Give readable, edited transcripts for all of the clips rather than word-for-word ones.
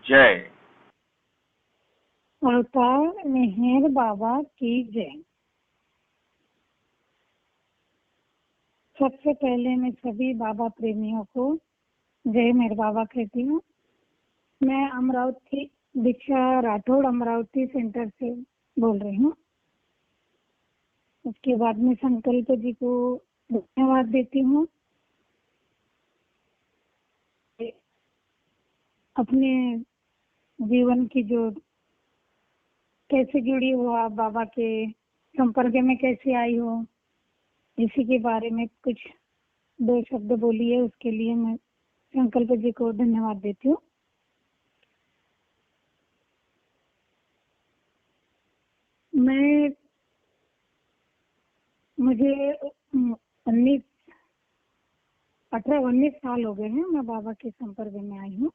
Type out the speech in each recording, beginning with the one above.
जय। अवतार मेहर बाबा की जय। सबसे पहले मैं सभी बाबा प्रेमियों को जय मेहर बाबा कहती हूँ। मैं अमरावती दीक्षा राठौड़ अमरावती सेंटर से बोल रही हूँ। उसके बाद में संकल्प जी को धन्यवाद देती हूँ। अपने जीवन की जो कैसे जुड़ी हो, आप बाबा के संपर्क में कैसे आई हो, इसी के बारे में कुछ दो शब्द बोलिए। उसके लिए मैं संकल्प जी को धन्यवाद देती हूँ। मुझे 18-19 साल हो गए हैं मैं बाबा के संपर्क में आई हूँ।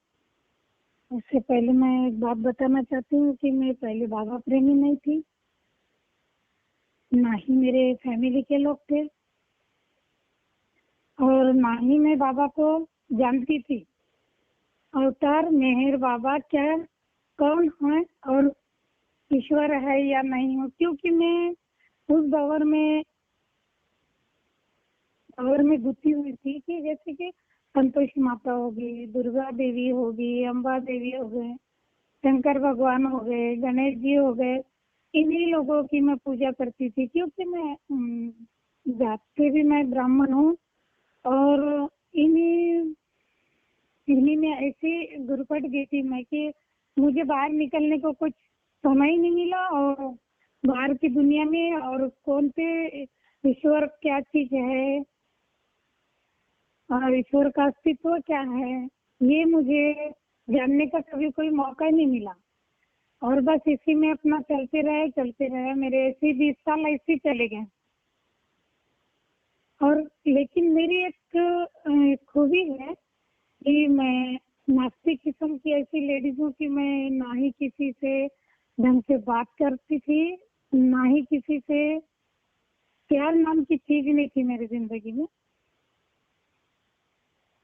उससे पहले मैं एक बात बताना चाहती हूँ कि मैं पहले बाबा प्रेमी नहीं थी, ना ही मेरे फैमिली के लोग थे और ना ही मैं बाबा को जानती थी। अवतार मेहर बाबा क्या कौन है और ईश्वर है या नहीं हो, क्योंकि मैं उस दौर में गुथी हुई थी कि जैसे कि संतोषी माता होगी, दुर्गा देवी होगी, अम्बा देवी हो गए, शंकर भगवान हो गए, गणेश जी हो गए, इन्हीं लोगों की मैं पूजा करती थी। क्योंकि मैं जात से भी मैं ब्राह्मण हूँ और इन्हीं में ऐसी गुरपट गई थी मैं कि मुझे बाहर निकलने को कुछ समय ही नहीं मिला और बाहर की दुनिया में और कौन से ईश्वर क्या चीज है और ईश्वर का अस्तित्व क्या है, ये मुझे जानने का कभी कोई मौका नहीं मिला। और बस इसी में अपना चलते रहे मेरे ऐसे 20 साल ऐसे चले गए। और लेकिन मेरी एक खूबी है कि मैं नास्तिक किस्म की ऐसी लेडीज हूँ कि मैं ना ही किसी से ढंग से बात करती थी, ना ही किसी से प्यार नाम की चीज नहीं थी मेरी जिंदगी में।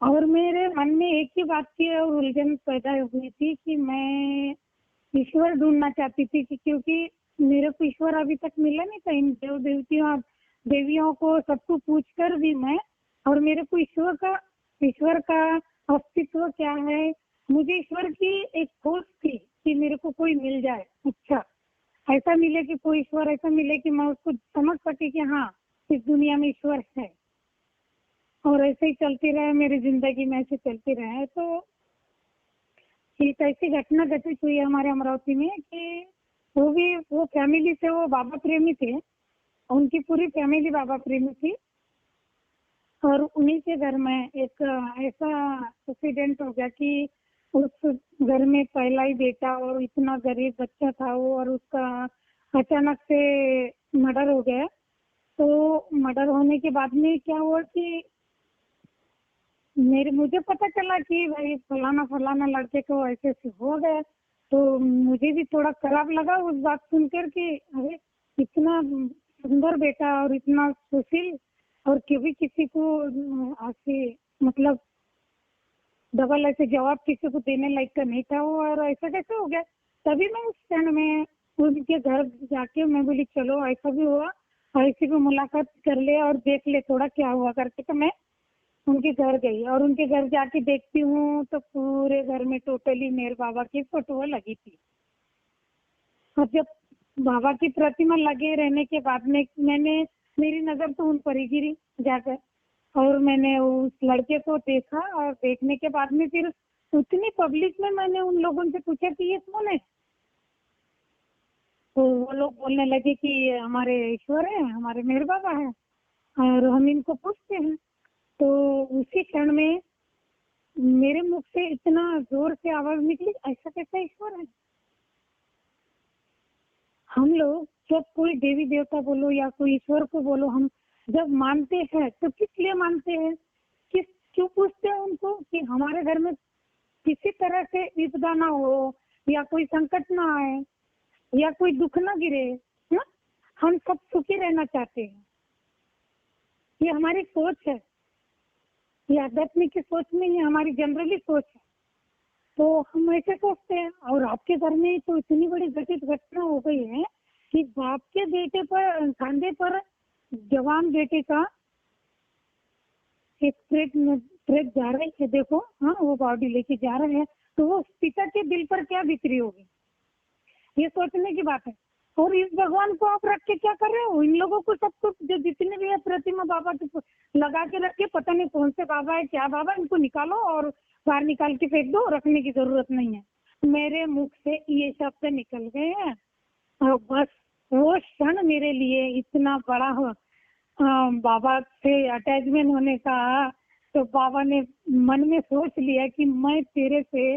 और मेरे मन में एक ही बात की और उलझन पैदा हुई थी कि मैं ईश्वर ढूंढना चाहती थी कि क्योंकि मेरे को ईश्वर अभी तक मिला नहीं था। इन देवियों को सबको पूछकर भी मैं, और मेरे को ईश्वर का अस्तित्व क्या है, मुझे ईश्वर की एक खोज थी कि मेरे को कोई मिल जाए, अच्छा ऐसा मिले कि कोई ईश्वर ऐसा मिले कि मैं उसको समझ सके कि हाँ इस दुनिया में ईश्वर है। और ऐसे ही चलती रहे मेरी जिंदगी में, ऐसे चलती रहे। तो एक ऐसी घटना घटित हुई हमारे अमरावती में कि वो फैमिली से वो बाबा प्रेमी थे, उनकी पूरी फैमिली बाबा प्रेमी थी। और उन्हीं के घर में एक ऐसा एक्सीडेंट हो गया कि उस घर में पहला ही बेटा और इतना गरीब बच्चा था वो, और उसका अचानक से मर्डर हो गया। तो मर्डर होने के बाद में क्या हुआ कि मुझे पता चला कि भाई फलाना लड़के को ऐसे ऐसे हो गया। तो मुझे भी थोड़ा खराब लगा उस बात सुनकर कि अरे इतना सुंदर बेटा और इतना सुशील, और कभी किसी को ऐसे मतलब डबल ऐसे जवाब किसी को देने लायक का नहीं था वो, और ऐसा कैसे हो गया। तभी मैं उस क्षण में उनके घर जाके मैं बोली चलो ऐसा भी हुआ, ऐसी भी मुलाकात कर ले और देख ले थोड़ा क्या हुआ करके। तो मैं उनके घर गई और उनके घर जाके देखती हूँ तो पूरे घर में टोटली मेरे बाबा की फोटो लगी थी। और जब बाबा की प्रतिमा लगे रहने के बाद में मेरी नजर तो उन पर ही गिरी जाकर, और मैंने उस लड़के को देखा। और देखने के बाद में फिर उतनी पब्लिक में मैंने उन लोगों से पूछा कि ये कौन है। तो वो लोग बोलने लगे कि हमारे ईश्वर है, हमारे मेहर बाबा है और हम इनको पूछते हैं। तो उसी क्षण में मेरे मुख से इतना जोर से आवाज निकली, ऐसा कैसा ईश्वर है। हम लोग जब कोई देवी देवता बोलो या कोई ईश्वर को बोलो, हम जब मानते हैं तो किस लिए मानते हैं, क्यों पूछते हैं उनको कि हमारे घर में किसी तरह से विपदा ना हो या कोई संकट ना आए या कोई दुख ना गिरे ना? हम सब सुखी रहना चाहते हैं। ये हमारी सोच है, ये आध्यात्मिक की सोच नहीं है, हमारी जनरली सोच है। तो हम ऐसे सोचते हैं। और आपके घर में तो इतनी बड़ी घटित घटना हो गई है कि बाप के बेटे पर, कंधे पर जवान बेटे का एक ट्रक जा रही है, देखो, हाँ, वो बॉडी लेके जा रहे हैं, तो वो पिता के दिल पर क्या बीतरी होगी, ये सोचने की बात है। और इस भगवान को आप रख के क्या कर रहे हो? इन लोगों को सब कुछ जो जितने भी है प्रतिमा बाबा के लगा के रख के, पता नहीं कौन से बाबा है, क्या बाबा, इनको निकालो और बाहर निकाल के फेंक दो, रखने की जरूरत नहीं है। मेरे मुख से ये शब्द निकल गए हैं और बस वो क्षण मेरे लिए इतना बड़ा हो, बाबा से अटैचमेंट होने का। तो बाबा ने मन में सोच लिया कि मैं तेरे से,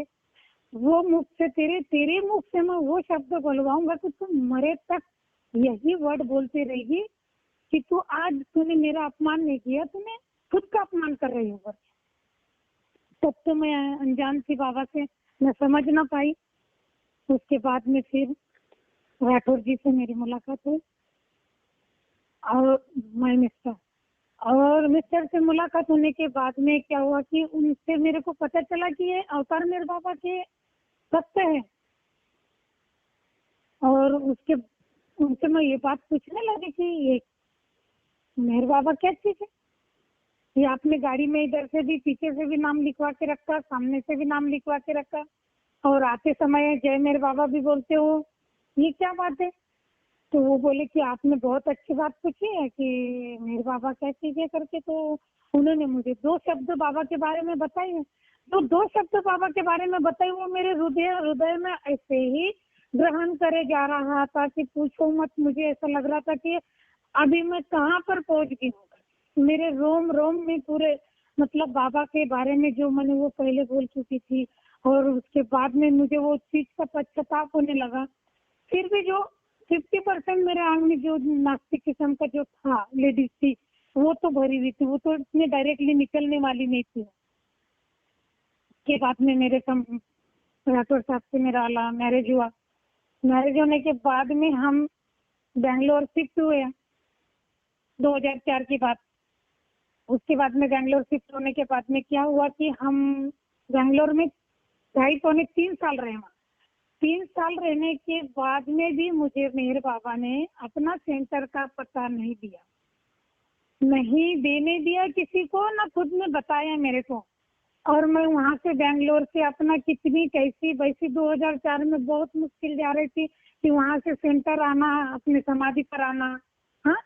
वो मुख से, तेरे मुख से मैं वो शब्द बोलवाऊंगा कि तू मरे तक यही वर्ड बोलती रहेगी कि तू, आज तूने मेरा अपमान नहीं किया, तूने खुद का अपमान कर रही हो। तब तो मैं अनजान थी बाबा से, मैं समझ ना पाई। उसके बाद में फिर राठौर जी से मेरी मुलाकात हुई और मैं मिस्टर से मुलाकात होने के बाद में क्या हुआ कि उनसे मेरे को पता चला कि ये अवतार मेरे बाबा के सत्य है। और उनसे मैं ये बात पूछने लगी कि ये मेरे बाबा क्या चीज है, ये आपने गाड़ी में इधर से भी पीछे से भी नाम लिखवा के रखा, सामने से भी नाम लिखवा के रखा, और आते समय जय मेरे बाबा भी बोलते हो, ये क्या बात है? तो वो बोले कि आपने बहुत अच्छी बात पूछी है कि मेरे बाबा क्या चीज है करके। तो उन्होंने मुझे 2 शब्द बाबा के बारे में बताए हैं। जो 2 शब्द बाबा के बारे में बताए वो मेरे हृदय में ऐसे ही ग्रहण करे जा रहा था कि पूछो मत। मुझे ऐसा लग रहा था कि अभी मैं कहाँ पर पहुंच गई हूँ। मेरे रोम रोम में पूरे, मतलब बाबा के बारे में जो मैंने वो पहले बोल चुकी थी, और उसके बाद में मुझे वो चीज का पश्चाताप होने लगा। फिर भी जो 50% मेरे आंग में जो नास्तिक किस्म का जो था, लेडीज थी, वो तो भरी हुई थी, वो तो इतनी डायरेक्टली निकलने वाली नहीं थी। के बाद में मेरे राठौर साहब से मेरा मैरिज हुआ। मैरिज होने के बाद में हम बैंगलोर शिफ्ट हुए 2004 की बात। उसके बाद में बैंगलोर शिफ्ट होने के बाद में क्या हुआ कि हम बैंगलोर में 2.5-3 साल रहे। वहाँ 3 साल रहने के बाद में भी मुझे मेहर बाबा ने अपना सेंटर का पता नहीं दिया, नहीं देने दिया किसी को, ना खुद ने बताया मेरे को। और मैं वहाँ से बैंगलोर से अपना कितनी कैसी वैसी 2004 में बहुत मुश्किल जा रही थी कि वहाँ से सेंटर आना, अपने समाधि पर आना, हाँ,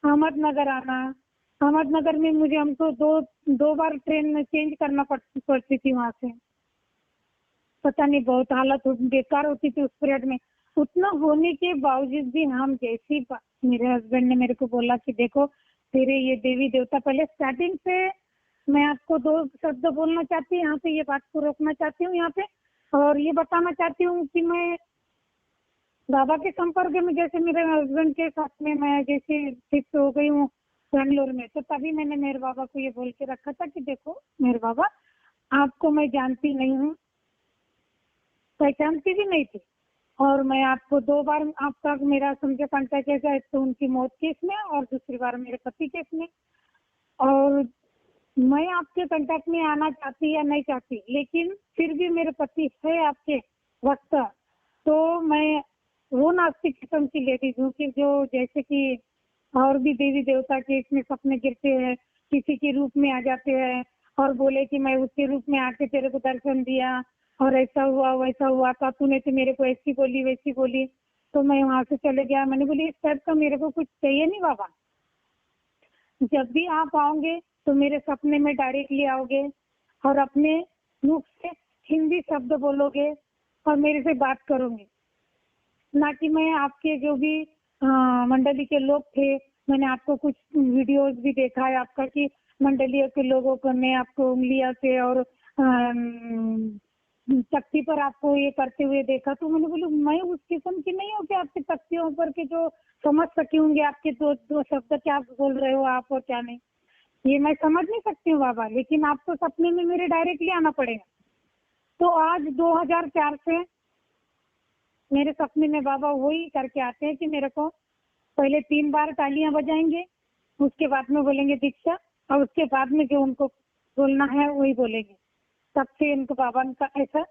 अहमदनगर आना। अहमदनगर में मुझे हमको दो बार ट्रेन चेंज करना पड़ती थी वहाँ से। पता नहीं, बहुत हालत बेकार होती थी उस पीरियड में। उतना होने के बावजूद भी हम जैसी, मेरे हस्बैंड ने मेरे को बोला कि देखो तेरे ये देवी देवता, पहले स्टार्टिंग से मैं आपको 2 शब्द बोलना चाहती हूँ यहाँ पे, ये बात को रोकना चाहती हूँ यहाँ पे, और ये बताना चाहती हूँ कि मैं बाबा के संपर्क में, जैसे मेरे हस्बैंड के साथ में मैं जैसे शिफ्ट हो गई हूँ बैंगलोर में, तो तभी मैंने मेरे बाबा को ये बोल के रखा था कि देखो मेरे बाबा, आपको मैं जानती नहीं हूँ, पहचानती भी नहीं थी, और मैं आपको 2 बार आपका मेरा समझे कांटेक्ट कैसा है, तो उनकी मौत केस में और दूसरी बार मेरे पति केस में। और मैं आपके कांटेक्ट में आना चाहती या नहीं चाहती, लेकिन फिर भी मेरे पति है आपके वक्त, तो मैं वो नास्तिक किस्म की लेडीज हूँ कि जो जैसे कि और भी देवी देवता के इसमें सपने गिरते हैं, किसी के रूप में आ जाते हैं और बोले कि मैं उसके रूप में आके तेरे को दर्शन दिया और ऐसा हुआ वैसा हुआ था, तूने तो मेरे को ऐसी बोली वैसी बोली। तो मैं वहां से चले गया। मैंने बोली इस टाइप का मेरे को कुछ चाहिए नहीं बाबा, जब भी आप आओगे तो मेरे सपने में डायरेक्टली आओगे और अपने मुख से हिंदी शब्द बोलोगे और मेरे से बात करोगे, ना कि मैं आपके जो भी मंडली के लोग थे, मैंने आपको कुछ वीडियोस भी देखा है आपका कि मंडलियों के लोगों को ने आपको उंगलियां से और तख्ती पर आपको ये करते हुए देखा। तो मैंने बोली मैं उस किस्म की नहीं हूँ कि आपके तख्तियों पर के जो समझ सके होंगे आपके दो शब्द क्या बोल रहे हो आप और क्या नहीं, ये मैं समझ नहीं सकती हूँ बाबा, लेकिन आपको सपने में मेरे डायरेक्टली आना पड़ेगा। तो आज 2004 से मेरे सपने में बाबा वही करके आते हैं कि मेरे को पहले 3 बार तालियां बजाएंगे, उसके बाद में बोलेंगे दीक्षा, और उसके बाद में जो उनको बोलना है वही बोलेंगे। तब से इनको बाबा का ऐसा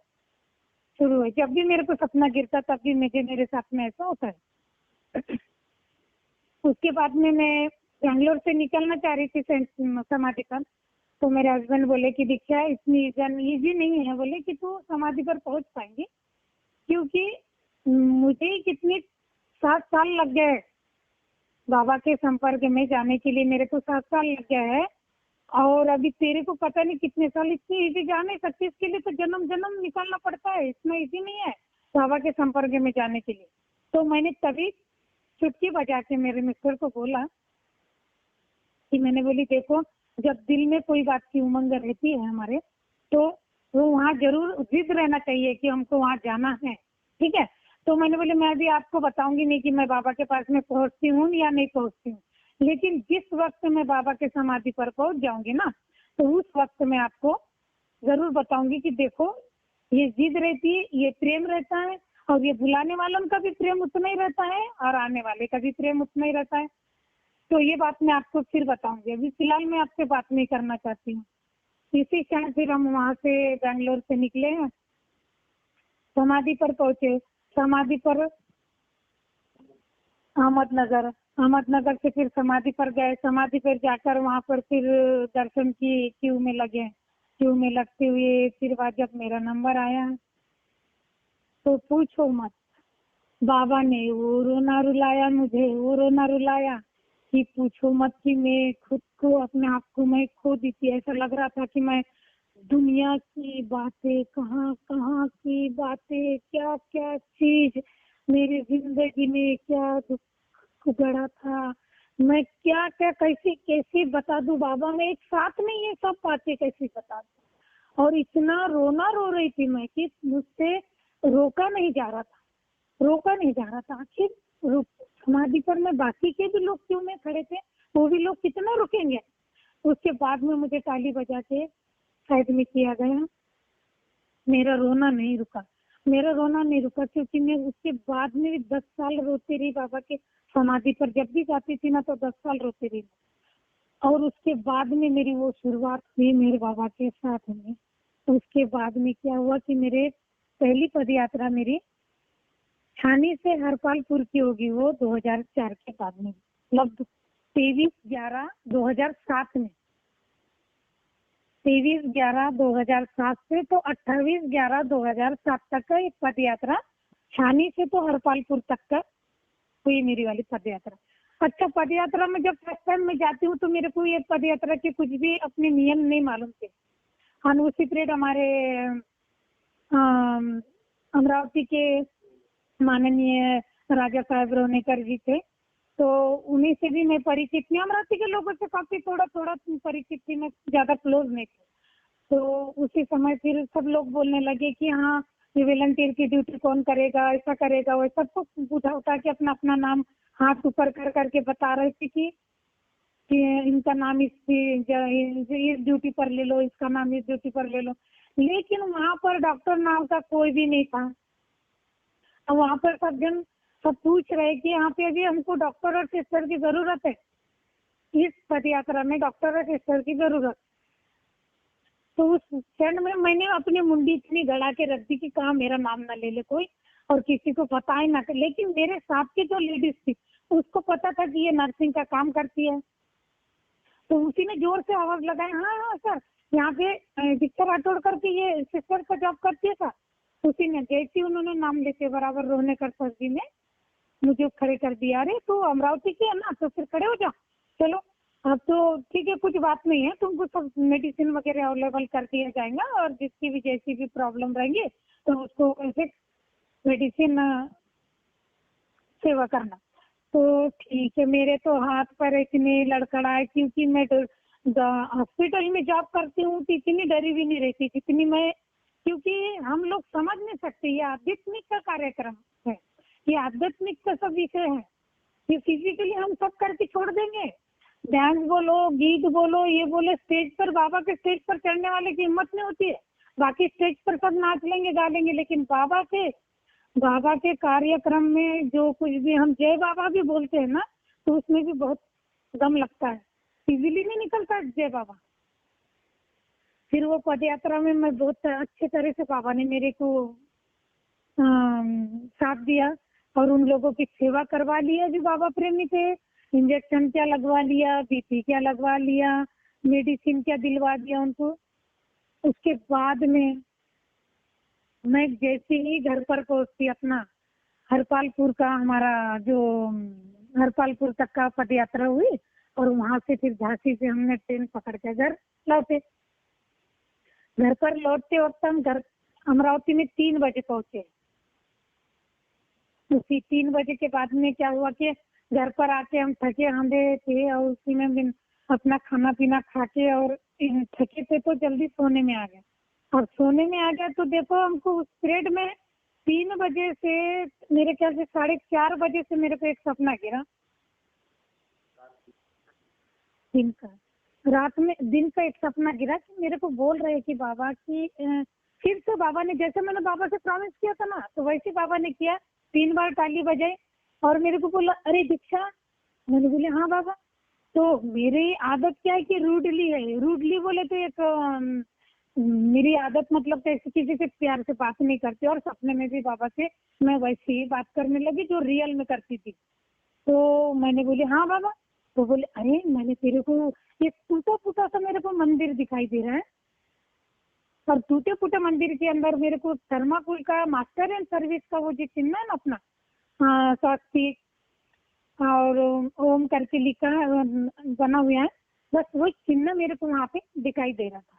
शुरू है। जब भी मेरे को सपना गिरता तब भी मेरे साथ में ऐसा होता है। उसके बाद में मैं बैंगलोर से निकलना चाह रही थी समाधि पर, तो मेरे हस्बैंड बोले कि दीक्षा इतनी इजी नहीं है, बोले कि तू समाधि पर पहुंच पाएंगी, क्योंकि मुझे कितने 7 साल लग गए बाबा के संपर्क में जाने के लिए, मेरे को 7 साल लग गया है। और अभी तेरे को पता नहीं कितने साल, इतनी इजी जा नहीं सकती, इसके लिए तो जन्म जन्म निकालना पड़ता है, इतना इजी नहीं है बाबा के संपर्क में जाने के लिए। तो मैंने तभी चुटकी बजा के मेरे मिस्टर को बोला कि मैंने बोली देखो, जब दिल में कोई बात की उमंग रहती है हमारे, तो वो वहाँ जरूर जिद रहना चाहिए कि हमको वहाँ जाना है, ठीक है। तो मैंने बोले मैं अभी आपको बताऊंगी नहीं कि मैं बाबा के पास में पहुंचती हूँ या नहीं पहुंचती हूँ, लेकिन जिस वक्त मैं बाबा के समाधि पर पहुंच जाऊंगी ना, तो उस वक्त मैं आपको जरूर बताऊंगी कि देखो ये जिद रहती है, ये प्रेम रहता है, और ये बुलाने वालों का भी प्रेम उतना ही रहता है और आने वाले का भी प्रेम उतना ही रहता है। तो ये बात मैं आपको फिर बताऊंगी, अभी फिलहाल मैं आपसे बात नहीं करना चाहती हूँ। इसी क्षण फिर हम वहाँ से बैंगलोर से निकले हैं, समाधि पर पहुंचे। समाधि पर अहमदनगर से फिर समाधि पर गए। समाधि पर जाकर वहाँ पर फिर दर्शन की क्यू में लगे। क्यू में लगते हुए फिर बाद जब मेरा नंबर आया तो पूछो मत, बाबा ने वो रोना रुलाया मुझे, वो रोना रुलाया कि पूछो मत, कि मैं खुद को, अपने आप को मैं खो दी थी। ऐसा लग रहा था कि मैं दुनिया की बातें, कहाँ कहाँ की बातें, क्या क्या चीज मेरी जिंदगी में क्या दुख गड़ा था, मैं क्या क्या कैसे कैसे बता दूं बाबा, मैं एक साथ में ये सब बातें कैसे बता दूं। और इतना रोना रो रही थी मैं कि मुझसे रोका नहीं जा रहा था। आखिर समाधि पर में बाकी के भी लोग क्यों में खड़े थे, वो भी लोग कितना रुकेंगे। उसके बाद में मुझे ताली बजा के साइड में किया गया। मेरा रोना नहीं रुका, क्योंकि मैं उसके बाद में भी 10 साल रोती रही बाबा के समाधि पर। जब भी जाती थी ना तो 10 साल रोती रही। और उसके बाद में मेरी वो शुरुआत हुई मेरे बाबा के साथ में। उसके बाद में क्या हुआ कि मेरे पहली पद यात्रा मेरी छानी से हरपालपुर की होगी, वो 2004 के बाद में, मतलब 23/11/2007 में, 23/11/2007 से तो 28/11/2007 तक का एक पद यात्रा, छानी से तो हरपालपुर तक का हुई मेरी वाली पद यात्रा। अच्छा, पद यात्रा में जब फर्स्ट टाइम में जाती हूँ तो मेरे को ये पद यात्रा के कुछ भी अपने नियम नहीं मालूम थे। हाँ, उसी पीरियड हमारे अमरावती के माननीय राजा साहब रोनेकर जी थे, तो उन्हीं से भी मैं परिचित थी। अमरावती के लोगों से काफी थोड़ा थोड़ा परिचित थी, मैं ज्यादा क्लोज नहीं थी। तो उसी समय फिर सब लोग बोलने लगे कि हाँ, ये वॉलंटियर की ड्यूटी कौन करेगा, ऐसा करेगा वैसा, सब उठा उठा के अपना अपना नाम हाथ ऊपर कर करके बता रहे थे कि इनका नाम इस ड्यूटी पर ले लो, इसका नाम इस ड्यूटी पर ले लो। लेकिन वहाँ पर डॉक्टर नाम का कोई भी नहीं था। वहाँ पर सब पूछ रहे कि यहाँ पे अभी हमको डॉक्टर और सिस्टर की जरूरत है, इस पद यात्रा में डॉक्टर और सिस्टर की जरूरत। तो उस क्षण में मैंने अपनी मुंडी इतनी गड़ा के रख दी कि कहाँ मेरा नाम ना ले ले कोई और किसी को बताए ना। लेकिन मेरे साथ की जो लेडीज थी उसको पता था कि ये नर्सिंग का काम करती है, तो उसी ने जोर से आवाज लगाई, हाँ हाँ सर, यहाँ पे दीक्षा राठौड़ करके ये सिस्टर का जॉब करती है सर। उसी ने जैसे उन्होंने नाम लेते बराबर रोनेकर सर जी ने मुझे खड़े कर दिया। अरे तो अमरावती की है ना, तो फिर खड़े हो जाओ, चलो अब तो ठीक है, कुछ बात नहीं है, तुमको सब मेडिसिन वगैरह अवेलेबल कर दिया जाएगा और जिसकी भी जैसी भी प्रॉब्लम रहेंगे तो उसको ऐसे मेडिसिन सेवा करना। तो ठीक है, मेरे तो हाथ पर इतने लड़खड़ाए, क्योंकि मैं हॉस्पिटल में जॉब करती हूँ तो इतनी डरी भी नहीं रहती जितनी मैं, क्योंकि हम लोग समझ नहीं सकते ये आध्यात्मिक का कार्यक्रम है, ये आध्यात्मिक का सब विषय है। ये फिजिकली हम सब करके छोड़ देंगे, डांस बोलो, गीत बोलो, ये बोले, स्टेज पर बाबा के स्टेज पर चढ़ने वाले की हिम्मत नहीं होती है। बाकी स्टेज पर सब नाच लेंगे, गा लेंगे, लेकिन बाबा के कार्यक्रम में जो कुछ भी हम जय बाबा भी बोलते हैं ना, तो उसमें भी बहुत दम लगता है, इजीली नहीं निकलता जय बाबा। फिर वो पद यात्रा में मैं बहुत अच्छे तरह से बाबा ने मेरे को साथ दिया और उन लोगों की सेवा करवा लिया जो बाबा प्रेमी थे। इंजेक्शन क्या लगवा लिया, बीपी क्या लगवा लिया, मेडिसिन क्या दिलवा दिया उनको। उसके बाद में मैं जैसे ही घर पर पहुंचती, अपना हरपालपुर का हमारा जो हरपालपुर तक का पद यात्रा हुई और वहां से फिर झांसी से हमने ट्रेन पकड़ के घर लौटे। घर पर लौटते वक्त हम घर अमरावती में 3 बजे पहुंचे। उसी 3 बजे के बाद में क्या हुआ कि घर पर आके हम थके हांदे थे और उसी में भी अपना खाना पीना खा के और थके थे तो जल्दी सोने में आ गए। और सोने में आ गया तो देखो हमको उस पीरियड में 3 बजे से मेरे ख्याल से 4:30 बजे से मेरे को एक सपना गिरा दिन का। रात में दिन का एक सपना गिरा कि मेरे को बोल रहे कि बाबा की फिर से बाबा ने, जैसे मैंने बाबा से प्रॉमिस किया था ना, तो वैसे बाबा ने किया। 3 बार ताली बजाई और मेरे को बोला, अरे दीक्षा। मैंने बोले हाँ बाबा। तो मेरी आदत क्या है कि रूडली है, रूडली बोले तो एक मेरी आदत मतलब कैसे किसी से प्यार से बात नहीं करती और सपने में भी बाबा से मैं वैसे ही बात करने लगी जो रियल में करती थी। तो मैंने बोली हाँ बाबा। तो बोले अरे मैंने तेरे को एक टूटा फूटा सा मेरे को मंदिर दिखाई दे रहा है और टूटे फूटे मंदिर के अंदर मेरे को थर्माकोल का मास्टर एंड सर्विस का वो जो चिन्ह है ना अपना, स्वस्तिक और ओम करके लिखा है बना हुआ है, बस वो चिन्ह मेरे को वहाँ पे दिखाई दे रहा था।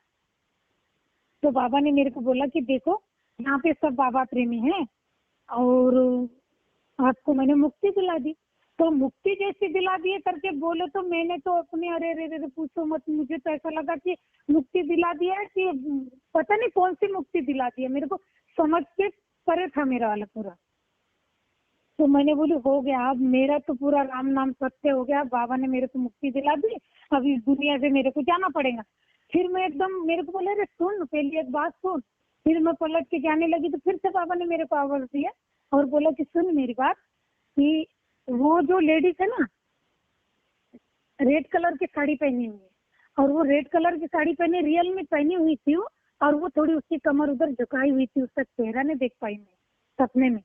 तो बाबा ने मेरे को बोला कि देखो यहाँ पे सब बाबा प्रेमी हैं और आपको मैंने मुक्ति दिला दी। तो मुक्ति जैसे दिला दिए करके बोले तो मैंने तो अपने अरे रे रे पूछो मत, मुझे तो ऐसा लगा कि मुक्ति दिला दिया है कि पता नहीं कौन सी मुक्ति दिला दी है, मेरे को समझ के परे था मेरा वाला पूरा। तो मैंने बोली हो गया, अब मेरा तो पूरा राम नाम सत्य हो गया, बाबा ने मेरे को मुक्ति दिला दी, अब इस दुनिया से मेरे को जाना पड़ेगा। फिर मैं एकदम, मेरे को बोले अरे सुन पहले एक बात सुन। फिर मैं पलट के जाने लगी तो फिर से बाबा ने मेरे को आवाज दिया और बोला कि सुन मेरी बात, कि वो जो लेडीज है ना रेड कलर की साड़ी पहनी हुई है और वो रेड कलर की साड़ी पहनी रियल में पहनी हुई थी वो, और वो थोड़ी उसकी कमर उधर झुकाई हुई थी, उसका चेहरा नहीं देख पाई मैं सपने में।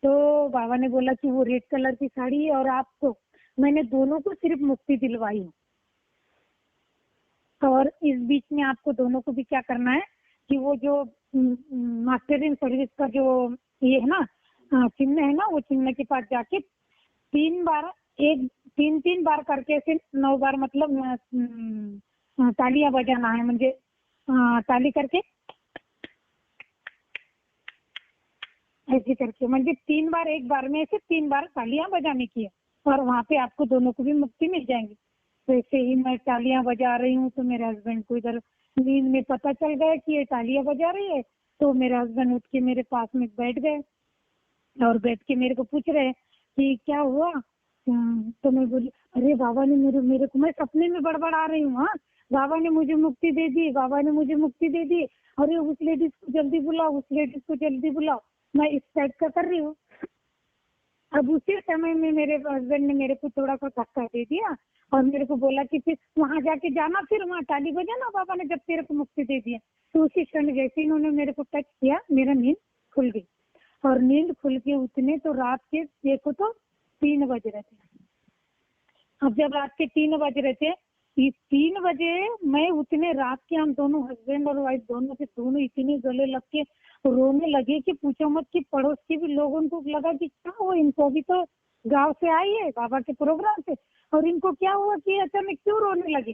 तो बाबा ने बोला कि वो रेड कलर की साड़ी है और आपको मैंने दोनों को सिर्फ मुक्ति दिलवाई है और इस बीच में आपको दोनों को भी क्या करना है कि वो जो मास्टर इन सर्विस का जो ये है ना चिन्ह है ना, वो चिन्ह के पास जाके 3 बार 3 बार करके ऐसे 9 बार मतलब तालियां बजाना है, म्हणजे ताली करके ऐसे करके, म्हणजे 3 बार एक बार में ऐसे 3 बार तालियां बजाने की है और वहाँ पे आपको दोनों को भी मुक्ति मिल जाएंगी। तो ऐसे ही मैं तालियां बजा रही हूँ तो मेरे हस्बैंड को इधर नींद में पता चल गया कि ये तालियां बजा रही है। तो मेरे हस्बैंड उठ के मेरे पास में बैठ गए और बैठ के मेरे को पूछ रहे कि क्या हुआ। तो मैं बोली अरे बाबा ने मेरे को, मैं सपने में बड़बड़ा रही हूँ, हाँ बाबा ने मुझे मुक्ति दे दी, बाबा ने मुझे मुक्ति दे दी, अरे उस लेडीज को जल्दी बुलाओ, उस लेडीज को जल्दी बुलाओ, मैं इस टाइप का कर रही हूँ। अब उसी समय में मेरे हस्बैंड ने मेरे को थोड़ा सा धक्का दे दिया और मेरे को बोला कि फिर वहां जाके जाना, फिर वहाँ ताली बजाना, बाबा ने जब तेरे को मुक्ति दे दिया। तो उसी क्षण जैसे इन्होंने मेरे को टच किया मेरा नींद खुल गई और नींद खुल के उतने तो रात के देखो तो 3 बज रहे थे। अब जब रात के 3 बज रहे थे, ये 3 बजे मैं उतने रात के, हम दोनों हस्बैंड और वाइफ दोनों के दोनों इतने गले लग के रोने लगे कि पूछो मत, कि पड़ोस के भी लोगों को लगा कि क्या हुआ, इनको भी तो गांव से आई है बाबा के प्रोग्राम से और इनको क्या हुआ कि अचानक क्यों रोने लगे।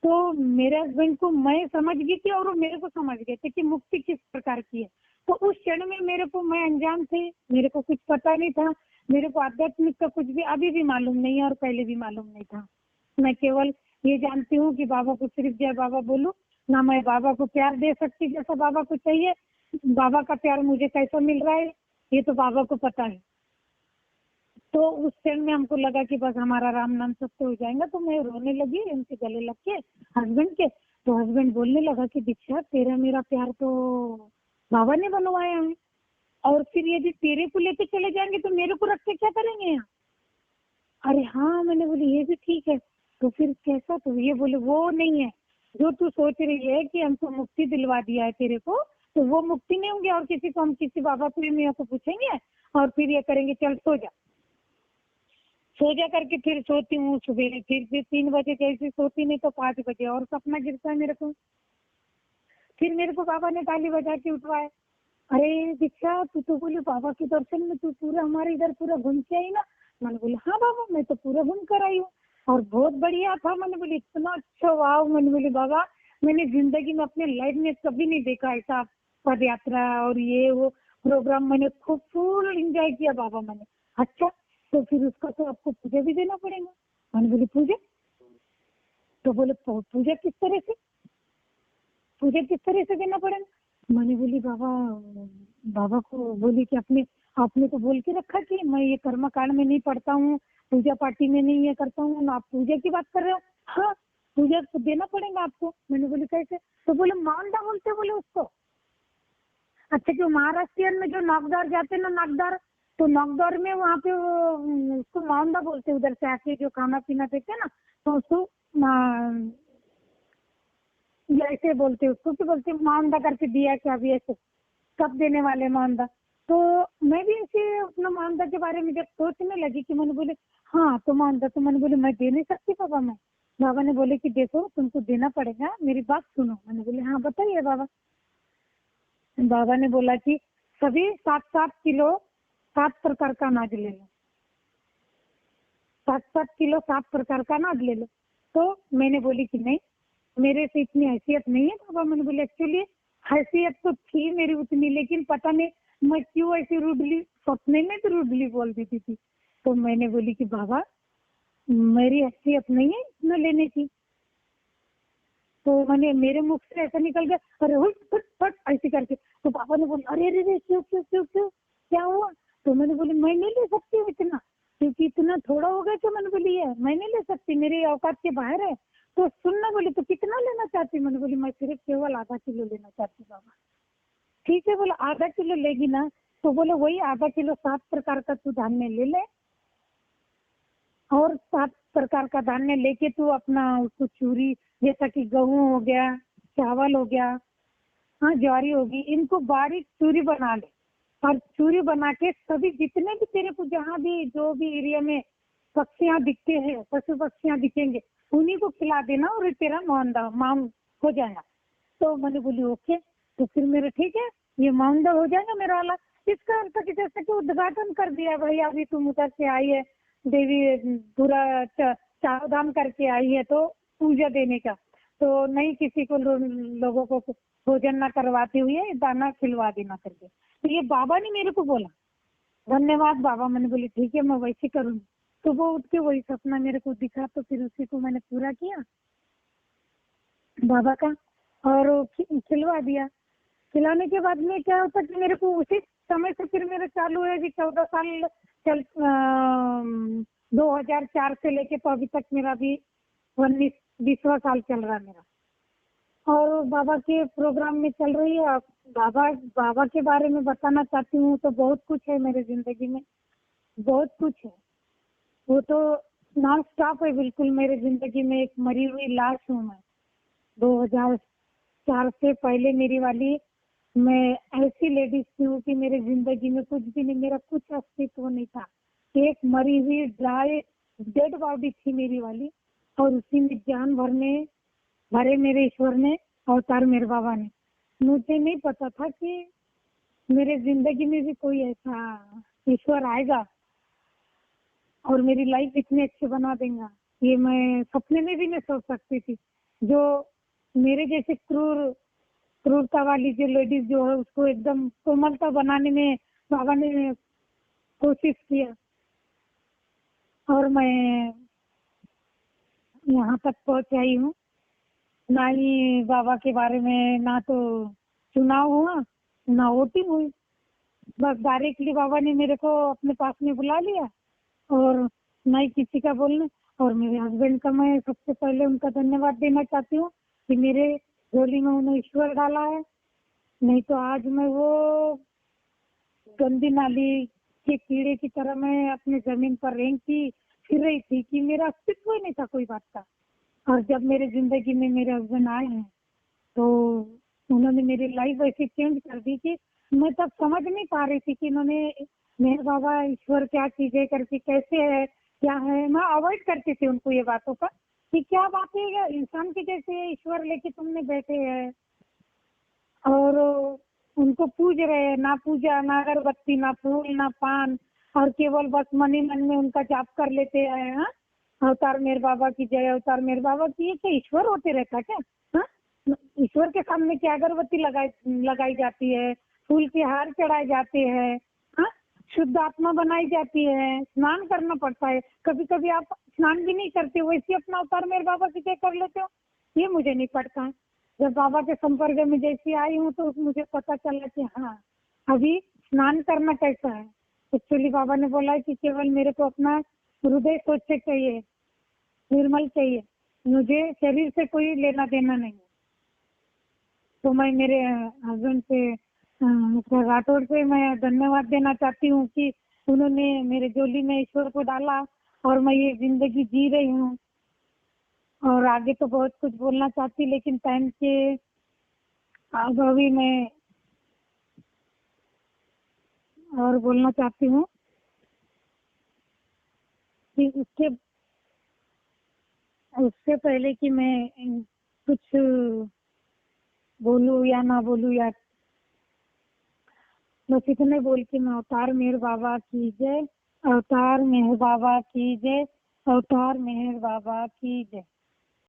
तो मेरे हस्बैंड को मैं समझ गई थी और वो मेरे को समझ गए थे कि मुक्ति किस प्रकार की है। तो उस क्षण में मेरे को, मैं अनजान थी, मेरे को कुछ पता नहीं था, मेरे को आध्यात्मिक का कुछ भी अभी भी मालूम नहीं है और पहले भी मालूम नहीं था। मैं केवल ये जानती हूँ कि बाबा को सिर्फ जय बाबा बोलूं ना, मैं बाबा को प्यार दे सकती जैसा बाबा को चाहिए, बाबा का प्यार मुझे कैसा मिल रहा है ये तो बाबा को पता है। तो उस टाइम में हमको लगा कि बस हमारा राम नाम सत्य हो जाएगा। तो मैं रोने लगी उनके गले लग के हस्बैंड के। तो हस्बैंड बोलने लगा कि दीक्षा तेरा मेरा प्यार तो बाबा ने बनवाया है और फिर यदि तेरे को लेके चले जाएंगे तो मेरे को रख के क्या करेंगे यहाँ। अरे हाँ, मैंने बोली ये भी ठीक है। तो फिर कैसा, तो ये बोले वो नहीं है, जो तू सोच रही है कि हमको मुक्ति दिलवा दिया है तेरे को, तो वो मुक्ति नहीं होंगे। और किसी को हम किसी बाबा प्रेमियों को पूछेंगे और फिर ये करेंगे चल सो जा, सो जा करके फिर सोती हूँ सुबह, फिर 3 बजे जैसे सोती नहीं तो 5 बजे और सपना गिरता है मेरे को। फिर मेरे को बाबा ने ताली बजा के उठवाया, अरे दीक्षा तू तो बोली बाबा के दर्शन में तू पूरा हमारे इधर पूरा घूम के आई ना। मैंने बोली हाँ बाबा मैं तो पूरा घूम कर आई हूँ और बहुत बढ़िया था। मैंने बोली इतना अच्छा वाह। मैंने बोली बाबा मैंने जिंदगी में अपने लाइफ में कभी नहीं देखा ऐसा पद यात्रा और ये वो प्रोग्राम, मैंने खूब फुल एंजॉय किया बाबा मैंने। अच्छा तो फिर उसका तो आपको पूजा भी देना पड़ेगा। मैंने बोली पूजा? तो बोले पूजा किस तरह से, पूजा किस तरह से देना पड़ेगा? मैंने बोली बाबा को बोली कि आपने तो बोल के रखा कि मैं ये कर्म कांड में नहीं पढ़ता हूँ, पूजा पार्टी में नहीं ये करता हूँ ना, आप पूजा की बात कर रहे हो? हाँ पूजा तो देना पड़ेगा आपको। मैंने बोली कैसे? तो बोले मानदा बोलते बोले उसको। अच्छा जो महाराष्ट्रियन में जो नागदार जाते ना, नागदार, तो नागदार में वहाँ पे उसको माउंदा बोलते, उधर से आके जो खाना पीना देते ना तो उसको ऐसे बोलते, उसको क्या बोलते माउंदा करके दिया क्या भी ऐसे कब देने वाले माउंदा। तो मैं भी ऐसे अपना माउंदा के बारे में जब सोचने लगी कि मैंने बोले हाँ तो माउंदा, तो मैंने बोले मैं दे नहीं सकती बाबा मैं। बाबा ने बोले कि देखो तुमको देना पड़ेगा, मेरी बात सुनो। मैंने बोले हाँ बताइए बाबा। बाबा ने बोला कि सभी 7-7 किलो 7 प्रकार का अनाज ले लो, 7-7 किलो 7 प्रकार का अनाज ले लो। तो मैंने बोली कि नहीं मेरे से इतनी हैसियत नहीं है बाबा। मैंने बोली एक्चुअली हैसियत तो थी मेरी उतनी, लेकिन पता नहीं मैं क्यों ऐसी रूडली, सपने में भी रूडली बोल देती थी। तो मैंने बोली कि बाबा मेरी हैसियत नहीं है इतना लेने की। तो मैंने मेरे मुख से ऐसा निकल गया अरे हुट फट फट ऐसे करके। तो पापा ने बोला अरे अरे क्यों क्यों क्यों क्यों क्या हुआ? तो मैंने बोली मैं नहीं ले सकती हूँ इतना, क्योंकि इतना थोड़ा हो गया। तो मैंने बोली है मैं नहीं ले सकती, मेरी औकात के बाहर है। तो सुनना बोली तो कितना लेना चाहती? मैंने बोली मैं सिर्फ केवल आधा किलो लेना चाहती बाबा। ठीक है बोला आधा किलो लेगी ना? तो बोले वही आधा किलो 7 प्रकार का तू धान्य ले ले और 7 प्रकार का धान्य लेके तू अपना उसको चूरी, जैसा कि गेहूं हो गया, चावल हो गया, हाँ ज्वारी होगी, इनको बारीक चूरी बना ले। और चूरी बना के सभी जितने भी तेरे को जहाँ भी जो भी एरिया में पक्षियाँ दिखते हैं, पशु पक्षियाँ दिखेंगे, उन्हीं को खिला देना और तेरा माउंट हो जाएगा। तो मैंने बोली ओके। तो फिर मेरा ठीक है ये माउंट हो जाएगा मेरा वाला। इसका अर्थ कि जैसे कि उद्घाटन कर दिया भाई, अभी तुम उधर से आई है देवी, पूरा चारों धाम करके आई है तो पूजा देने का, तो नहीं किसी को लोगों को भोजन न करवाते हुए दाना खिलवा देना करके। तो ये बाबा ने मेरे को बोला धन्यवाद बाबा। मैंने बोली ठीक है मैं वैसे करूँगी। तो वो उठ के वही सपना मेरे को दिखा, तो फिर उसी को मैंने पूरा किया बाबा का और खिलवा दिया। खिलाने के बाद में क्या होता कि मेरे को उसी समय से फिर मेरा चालू है कि 14 साल चल 2004 से लेके तो अभी तक मेरा भी 19-20वां साल चल रहा है मेरा। और बाबा के प्रोग्राम में चल रही है। बाबा के बारे में बताना चाहती हूँ तो बहुत कुछ है मेरे जिंदगी में, बहुत कुछ है। वो तो नॉन स्टॉप है बिल्कुल मेरे जिंदगी में। एक मरी हुई लाश हूँ मैं। 2004 से पहले मेरी वाली मैं ऐसी लेडीज थी हूँ कि मेरे जिंदगी में कुछ भी नहीं, मेरा कुछ अस्तित्व नहीं था। एक मरी हुई ड्राई डेड बॉडी थी मेरी वाली, और उसी में जान भरे मेरे ईश्वर ने अवतार मेरे बाबा ने। मुझे नहीं पता था कि मेरे जिंदगी में भी कोई ऐसा ईश्वर आएगा और मेरी लाइफ इतने अच्छे बना देगा, ये मैं सपने में भी नहीं सोच सकती थी। जो मेरे जैसे क्रूरता वाली जो लेडीज जो है उसको एकदम कोमलता बनाने में बाबा ने कोशिश किया, और मैं यहाँ तक पहुँच आई हूँ। ना ही बाबा के बारे में ना तो चुनाव हुआ ना वोटिंग हुई, बस डायरेक्टली बाबा ने मेरे को अपने पास में बुला लिया और ना ही किसी का बोलने। और मेरे हस्बैंड का मैं सबसे पहले उनका धन्यवाद देना चाहती हूँ कि मेरे झोली में उन्होंने ईश्वर डाला है, नहीं तो आज मैं वो गंदी नाली के कीड़े की तरह मैं अपने जमीन पर रेंगती फिर रही थी कि मेरा अस्तित्व ही नहीं था कोई बात का। और जब मेरे जिंदगी में मेरे हस्बैंड आए हैं तो उन्होंने मेरी लाइफ ऐसी चेंज कर दी कि मैं तब समझ नहीं पा रही थी कि इन्होंने मेरे बाबा ईश्वर क्या चीजें करके कैसे है क्या है। मैं अवॉइड करती थी उनको ये बातों का कि क्या बात है, इंसान के जैसे ईश्वर लेके तुमने बैठे हैं और उनको पूज रहे हैं, ना पूजा ना अगरबत्ती ना फूल ना पान, और केवल बस मन ही मन में उनका जाप कर लेते हैं। हाँ, अवतार मेरे बाबा की जय, अवतार मेरे बाबा की। ये क्या ईश्वर होते रहता क्या? हाँ, ईश्वर के सामने क्या अगरबत्ती लगाई जाती है, फूल के हार चढ़ाए जाते हैं, हाँ, शुद्ध आत्मा बनाई जाती है, स्नान करना पड़ता है। कभी कभी आप स्नान भी नहीं करते, वैसे अपना अवतार मेरे बाबा की जय कर लेते हो। ये मुझे नहीं पड़ता। जब बाबा के संपर्क में जैसी आई हूँ तो मुझे पता चला कि हाँ, अभी स्नान करना कैसा है। एक्चुअली बाबा ने बोला है कि केवल मेरे को अपना हृदय स्वच्छ चाहिए, निर्मल चाहिए, मुझे शरीर से कोई लेना देना नहीं है। तो मैं मेरे हस्बैंड से मिस्टर राठौड़ से मैं धन्यवाद देना चाहती हूँ कि उन्होंने मेरे झोली में ईश्वर को डाला और मैं ये जिंदगी जी रही हूँ। और आगे तो बहुत कुछ बोलना चाहती, लेकिन टाइम के अभी मैं और बोलना चाहती हूँ कि उससे पहले कि मैं कुछ बोलूँ या ना बोलूँ, या बस इतने बोल के मैं अवतार मेहर बाबा की जय, अवतार मेहर बाबा की जय, अवतार मेहर बाबा की जय।